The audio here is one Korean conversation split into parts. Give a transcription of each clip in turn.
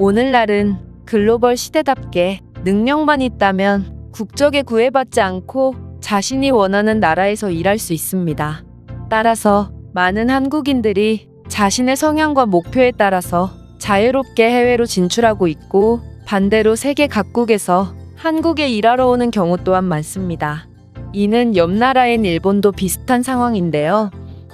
오늘날은 글로벌 시대답게 능력만 있다면 국적에 구애받지 않고 자신이 원하는 나라에서 일할 수 있습니다. 따라서 많은 한국인들이 자신의 성향과 목표에 따라서 자유롭게 해외로 진출하고 있고, 반대로 세계 각국에서 한국에 일하러 오는 경우 또한 많습니다. 이는 옆 나라인 일본도 비슷한 상황인데요.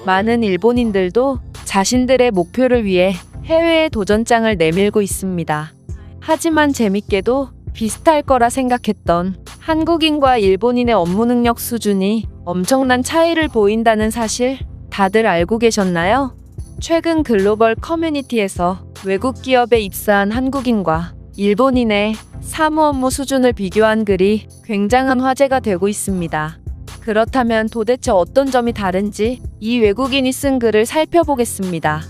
많은 일본인들도 자신들의 목표를 위해 해외에 도전장을 내밀고 있습니다. 하지만 재밌게도 비슷할 거라 생각했던 한국인과 일본인의 업무 능력 수준이 엄청난 차이를 보인다는 사실 다들 알고 계셨나요? 최근 글로벌 커뮤니티에서 외국 기업에 입사한 한국인과 일본인의 사무 업무 수준을 비교한 글이 굉장한 화제가 되고 있습니다. 그렇다면 도대체 어떤 점이 다른지 이 외국인이 쓴 글을 살펴보겠습니다.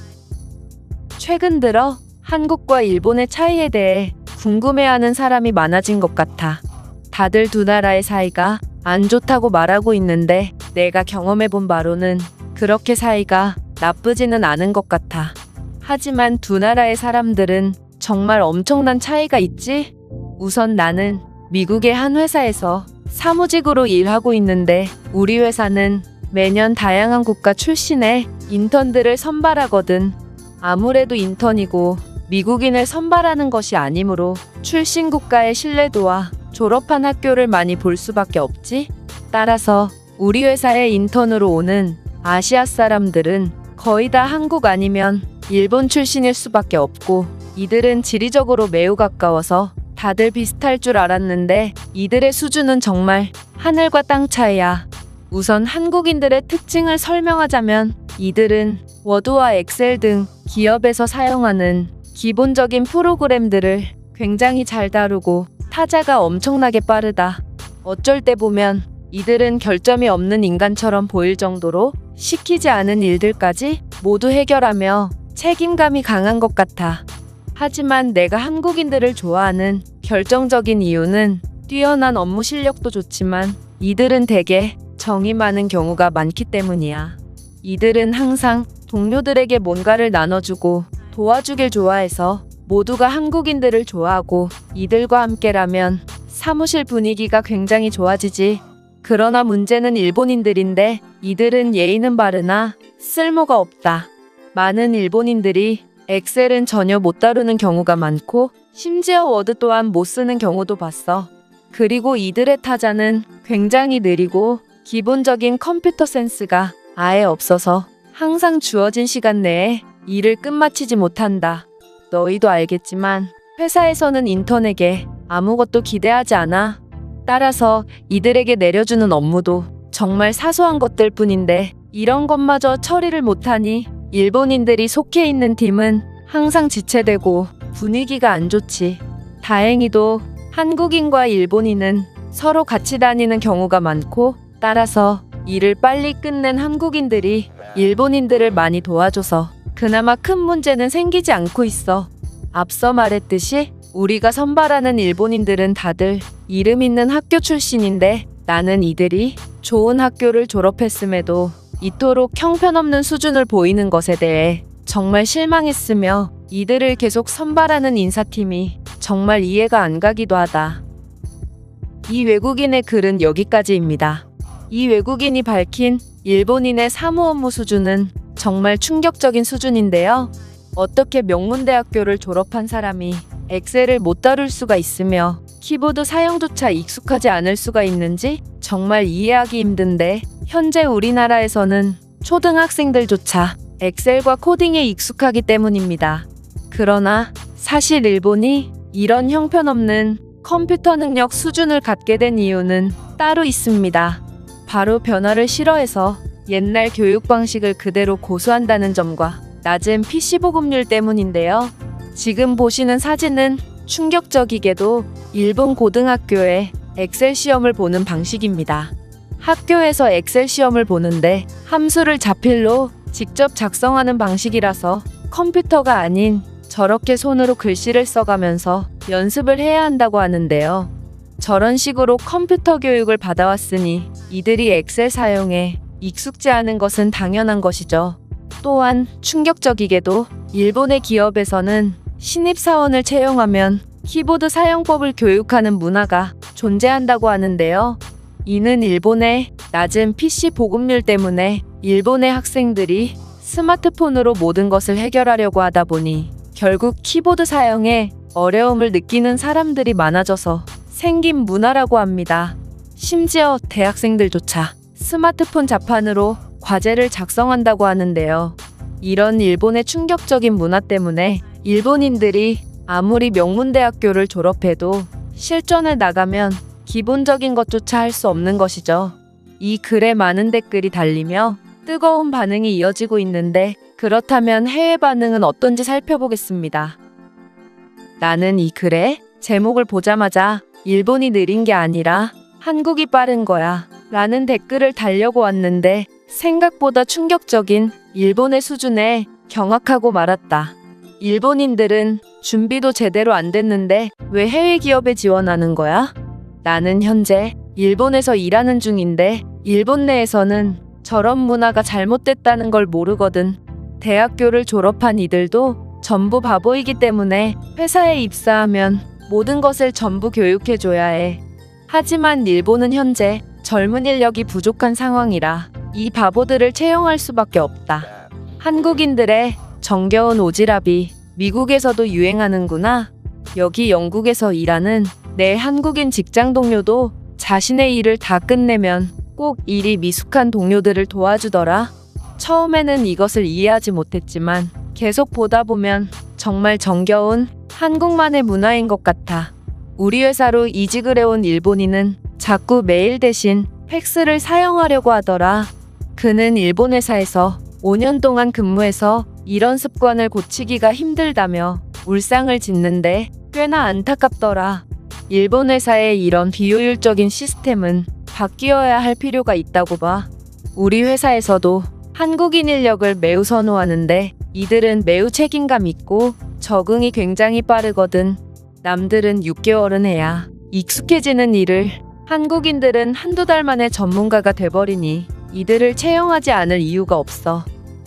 최근 들어 한국과 일본의 차이에 대해 궁금해하는 사람이 많아진 것 같아. 다들 두 나라의 사이가 안 좋다고 말하고 있는데, 내가 경험해본 바로는 그렇게 사이가 나쁘지는 않은 것 같아. 하지만 두 나라의 사람들은 정말 엄청난 차이가 있지? 우선 나는 미국의 한 회사에서 사무직으로 일하고 있는데, 우리 회사는 매년 다양한 국가 출신의 인턴들을 선발하거든. 아무래도 인턴이고 미국인을 선발하는 것이 아니므로 출신 국가의 신뢰도와 졸업한 학교를 많이 볼 수밖에 없지. 따라서 우리 회사에 인턴으로 오는 아시아 사람들은 거의 다 한국 아니면 일본 출신일 수밖에 없고, 이들은 지리적으로 매우 가까워서 다들 비슷할 줄 알았는데 이들의 수준은 정말 하늘과 땅 차이야. 우선 한국인들의 특징을 설명하자면, 이들은 워드와 엑셀 등 기업에서 사용하는 기본적인 프로그램들을 굉장히 잘 다루고 타자가 엄청나게 빠르다. 어쩔 때 보면 이들은 결점이 없는 인간처럼 보일 정도로 시키지 않은 일들까지 모두 해결하며 책임감이 강한 것 같아. 하지만 내가 한국인들을 좋아하는 결정적인 이유는 뛰어난 업무 실력도 좋지만 이들은 대개 정이 많은 경우가 많기 때문이야. 이들은 항상 동료들에게 뭔가를 나눠주고 도와주길 좋아해서 모두가 한국인들을 좋아하고, 이들과 함께라면 사무실 분위기가 굉장히 좋아지지. 그러나 문제는 일본인들인데, 이들은 예의는 바르나 쓸모가 없다. 많은 일본인들이 엑셀은 전혀 못 다루는 경우가 많고, 심지어 워드 또한 못 쓰는 경우도 봤어. 그리고 이들의 타자는 굉장히 느리고 기본적인 컴퓨터 센스가 아예 없어서 항상 주어진 시간 내에 일을 끝마치지 못한다. 너희도 알겠지만 회사에서는 인턴에게 아무것도 기대하지 않아. 따라서 이들에게 내려주는 업무도 정말 사소한 것들 뿐인데, 이런 것마저 처리를 못하니 일본인들이 속해 있는 팀은 항상 지체되고 분위기가 안 좋지. 다행히도 한국인과 일본인은 서로 같이 다니는 경우가 많고, 따라서 일을 빨리 끝낸 한국인들이 일본인들을 많이 도와줘서 그나마 큰 문제는 생기지 않고 있어. 앞서 말했듯이 우리가 선발하는 일본인들은 다들 이름 있는 학교 출신인데, 나는 이들이 좋은 학교를 졸업했음에도 이토록 형편없는 수준을 보이는 것에 대해 정말 실망했으며, 이들을 계속 선발하는 인사팀이 정말 이해가 안 가기도 하다. 이 외국인의 글은 여기까지입니다. 이 외국인이 밝힌 일본인의 사무 업무 수준은 정말 충격적인 수준인데요. 어떻게 명문대학교를 졸업한 사람이 엑셀을 못 다룰 수가 있으며 키보드 사용조차 익숙하지 않을 수가 있는지 정말 이해하기 힘든데, 현재 우리나라에서는 초등학생들조차 엑셀과 코딩에 익숙하기 때문입니다. 그러나 사실 일본이 이런 형편없는 컴퓨터 능력 수준을 갖게 된 이유는 따로 있습니다. 바로 변화를 싫어해서 옛날 교육 방식을 그대로 고수한다는 점과 낮은 PC 보급률 때문인데요. 지금 보시는 사진은 충격적이게도 일본 고등학교의 엑셀 시험을 보는 방식입니다. 학교에서 엑셀 시험을 보는데 함수를 자필로 직접 작성하는 방식이라서 컴퓨터가 아닌 저렇게 손으로 글씨를 써가면서 연습을 해야 한다고 하는데요. 저런 식으로 컴퓨터 교육을 받아왔으니 이들이 엑셀 사용에 익숙지 않은 것은 당연한 것이죠. 또한 충격적이게도 일본의 기업에서는 신입사원을 채용하면 키보드 사용법을 교육하는 문화가 존재한다고 하는데요. 이는 일본의 낮은 PC 보급률 때문에 일본의 학생들이 스마트폰으로 모든 것을 해결하려고 하다 보니 결국 키보드 사용에 어려움을 느끼는 사람들이 많아져서 생긴 문화라고 합니다. 심지어 대학생들조차 스마트폰 자판으로 과제를 작성한다고 하는데요. 이런 일본의 충격적인 문화 때문에 일본인들이 아무리 명문대학교를 졸업해도 실전에 나가면 기본적인 것조차 할 수 없는 것이죠. 이 글에 많은 댓글이 달리며 뜨거운 반응이 이어지고 있는데 그렇다면 해외 반응은 어떤지 살펴보겠습니다. 나는 이 글의 제목을 보자마자 일본이 느린 게 아니라 한국이 빠른 거야 라는 댓글을 달려고 왔는데 생각보다 충격적인 일본의 수준에 경악하고 말았다. 일본인들은 준비도 제대로 안 됐는데 왜 해외 기업에 지원하는 거야? 나는 현재 일본에서 일하는 중인데 일본 내에서는 저런 문화가 잘못됐다는 걸 모르거든. 대학교를 졸업한 이들도 전부 바보이기 때문에 회사에 입사하면 모든 것을 전부 교육해줘야 해. 하지만 일본은 현재 젊은 인력이 부족한 상황이라 이 바보들을 채용할 수밖에 없다. 한국인들의 정겨운 오지랖이 미국에서도 유행하는구나. 여기 영국에서 일하는 내 한국인 직장 동료도 자신의 일을 다 끝내면 꼭 일이 미숙한 동료들을 도와주더라. 처음에는 이것을 이해하지 못했지만 계속 보다 보면 정말 정겨운 한국만의 문화인 것 같아. 우리 회사로 이직을 해온 일본인은 자꾸 메일 대신 팩스를 사용하려고 하더라. 그는 일본 회사에서 5년 동안 근무해서 이런 습관을 고치기가 힘들다며 울상을 짓는데 꽤나 안타깝더라. 일본 회사의 이런 비효율적인 시스템은 바뀌어야 할 필요가 있다고 봐. 우리 회사에서도 한국인 인력을 매우 선호하는데 이들은 매우 책임감 있고 적응이 굉장히 빠르거든. 남들은 6개월은 해야 익숙해지는 일을 한국인들은 한두 달 만에 전문가가 돼버리니 이들을 채용하지 않을 이유가 없어.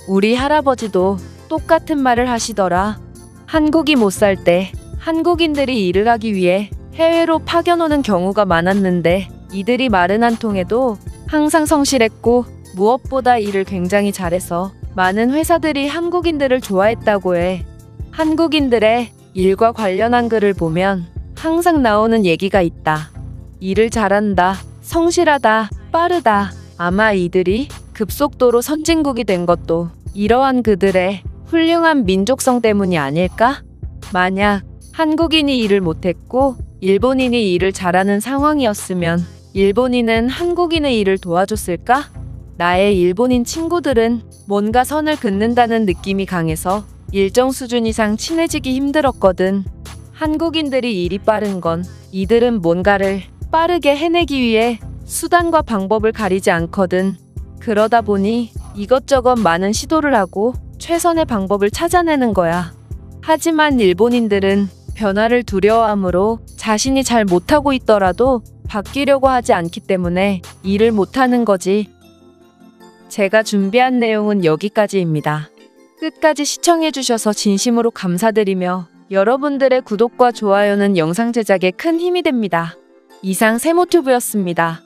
우리 할아버지도 똑같은 말을 하시더라. 한국이 못 살 때 한국인들이 일을 하기 위해 해외로 파견 오는 경우가 많았는데 이들이 말은 한 통해도 항상 성실했고 무엇보다 일을 굉장히 잘해서 많은 회사들이 한국인들을 좋아했다고 해. 한국인들의 일과 관련한 글을 보면 항상 나오는 얘기가 있다. 일을 잘한다, 성실하다, 빠르다. 아마 이들이 급속도로 선진국이 된 것도 이러한 그들의 훌륭한 민족성 때문이 아닐까? 만약 한국인이 일을 못했고 일본인이 일을 잘하는 상황이었으면 일본인은 한국인의 일을 도와줬을까? 나의 일본인 친구들은 뭔가 선을 긋는다는 느낌이 강해서 일정 수준 이상 친해지기 힘들었거든. 한국인들이 일이 빠른 건 이들은 뭔가를 빠르게 해내기 위해 수단과 방법을 가리지 않거든. 그러다 보니 이것저것 많은 시도를 하고 최선의 방법을 찾아내는 거야. 하지만 일본인들은 변화를 두려워하므로 자신이 잘 못하고 있더라도 바뀌려고 하지 않기 때문에 일을 못하는 거지. 제가 준비한 내용은 여기까지입니다. 끝까지 시청해주셔서 진심으로 감사드리며 여러분들의 구독과 좋아요는 영상 제작에 큰 힘이 됩니다. 이상 세모튜브였습니다.